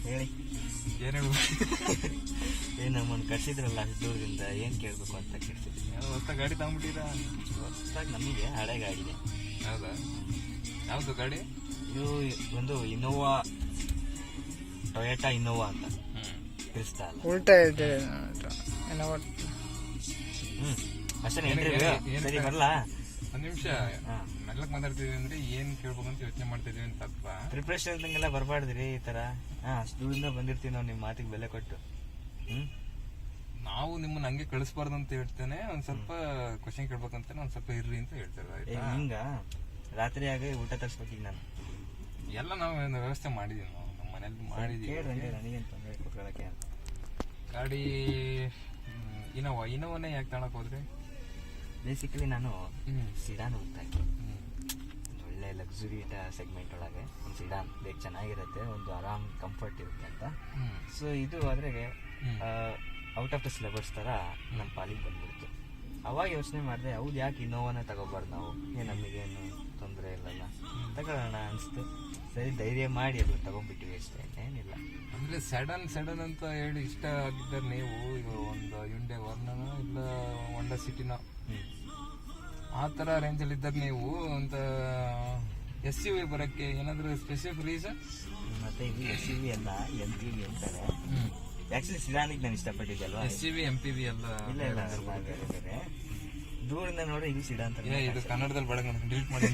ಹೇಳಿ ಏನ್ ಹೇಳ್ಬೇಕು? ನಮ್ಮನ್ನು ಕರ್ಸಿದ್ರಲ್ಲ ಅಷ್ಟು ದೂರದಿಂದ ಏನು ಕೇಳಬೇಕು ಅಂತ ಕೇಳ್ತಿದ್ವಿ. ಹೊಸ ಗಾಡಿ ತಗೊಂಡ್ಬಿಟ್ಟಿರಾ? ಹೊಸದಾಗಿ ನಮಗೆ ಹಳೆ ಗಾಡಿನೇ. ಹೌದಾ? ಯಾವ್ದು ಗಾಡಿ? ಇದು ಒಂದು ಇನೋವಾ, ಟೊಯೋಟಾ ಇನೋವಾ ಅಂತ. ಕ್ರಿಸ್ತಾ ಅಲ್ಲ, ಉಲ್ಟಾ ಹೇಳ್ತೀರಿ. ಅಷ್ಟೇ. ಸರಿ ಬರಲ್ಲ. ಒಂದ್ ನಿಮಿಷ ಮೆಲ್ಲಕ್ ಮಾತಾಡ್ತಿದೀವಿ ಅಂದ್ರೆ ಏನ್ ಕೇಳ್ಬೇಕಂತ ಯೋಚನೆ ಮಾಡ್ತಿದೀವಿ ಅಂತ ಅಲ್ವಾ? ಪ್ರಿಪ್ರೇಷನ್ ಇದ್ದಂಗೆಲ್ಲ ಬರಬಾರ್ದ್ರಿ ಈ ತರ. ಅಷ್ಟು ದೂರದಿಂದ ಬಂದಿರ್ತೀವಿ ನಾವು, ನಿಮ್ಮ ಮಾತಿಗೆ ಬೆಲೆ ಕೊಟ್ಟು. ನಾವು ನಿಮ್ಮನ್ನ ಹಂಗೆ ಕಳಿಸ್ಬಾರ್ದು ಅಂತ ಹೇಳ್ತೇನೆ. ಒಂದ್ ಸ್ವಲ್ಪ ಕ್ವಶನ್ ಕೇಳ್ಬೇಕಂತಾನೆ ಒಂದ್ ಸ್ವಲ್ಪ ಇರ್ರಿ ಅಂತ ಹೇಳ್ತೇವೆ. ಹಿಂಗ ರಾತ್ರಿ ಆಗಿ ಊಟ ತರ್ಸ್ಬೇಕು ಈಗ ನಾನು. ಎಲ್ಲ ನಾವು ವ್ಯವಸ್ಥೆ ಮಾಡಿದೀವಿ, ನಾವು ನಮ್ಮ ಮನೇಲಿ ಮಾಡಿದೀವಿ. ನನಗೇನು ತೊಂದರೆ ಕೊಟ್ಕೊಳ್ಳೋಕೆ ಅಂತ. ಗಾಡಿ ಇನೋವಾನೇ ಯಾಕೆ ತಗೊಳಕ್ ಹೋದ್ರಿ? ಬೇಸಿಕಲಿ ನಾನು ಸಿಡಾನ್ ಹೋಗ್ತಾ ಇದ್ದೆ. ಒಳ್ಳೆ ಲಕ್ಸುರಿ ಸೆಗ್ಮೆಂಟ್ ಒಳಗೆ ಒಂದು ಸಿಡಾನ್ ಬೇಗ ಚೆನ್ನಾಗಿರುತ್ತೆ, ಒಂದು ಆರಾಮ್ ಕಂಫರ್ಟ್ ಇರುತ್ತೆ ಅಂತ. ಸೊ ಇದು ಅದ್ರಾಗೆ ಔಟ್ ಆಫ್ ದ ಸಿಲೆಬಸ್ ಥರ ನಮ್ಮ ಪಾಲಿಗೆ ಬಂದ್ಬಿಡ್ತು. ಅವಾಗ ಯೋಚನೆ ಮಾಡಿದೆ, ಹೌದು ಯಾಕೆ ಇನೋವಾನ ತಗೋಬಾರ್ದು ನಾವು, ನಮಗೇನು ತೊಂದರೆ ಇಲ್ಲಲ್ಲ, ತಗೊಳ್ಳೋಣ ಅನಿಸ್ತು. ಸರಿ ಧೈರ್ಯ ಮಾಡಿ ಅದು ತಗೊಂಡ್ಬಿಟ್ಟಿವಿ ಅಷ್ಟೇ, ಏನಿಲ್ಲ. ಅಂದ್ರೆ ಸಡನ್ ಅಂತ ಹೇಳಿ ಇಷ್ಟ ಆಗಿದ್ದಾರೆ ನೀವು. ಈಗ ಒಂದು ಯುಂಡೆ ವರ್ಣನ ಇಲ್ಲ ಹೊಂಡಾ ಸಿಟಿನ ಆ ತರ ರೇಂಜ್ ಅಲ್ಲಿ ಇದ್ದಾರೆ ನೀವು. ಅಂತ SUV ಬರಕ್ಕೆ ಏನಾದ್ರು ಸ್ಪೆಸಿಫಿಕ್ ರೀಸನ್? ಮತ್ತೆ ಇದು SUV ಅಲ್ಲ, MPV ಅಂತಾರೆ. ಆಕ್ಚುಲಿ ಸಿಡಾನಿಗೆ ನಾನು ಇಷ್ಟಪಟ್ಟಿದ್ದಲ್ವಾ. SUV MPV ಎಲ್ಲ ಇಲ್ಲ ಬೇರೆ. ದೂರಿಂದ ನೋಡಿ ಇದು ಸಿಡಾನ್ ಅಂತ. ಇದು ಕನ್ನಡದಲ್ಲಿ ಬಡ ಡಿಲೀಟ್ ಮಾಡಿ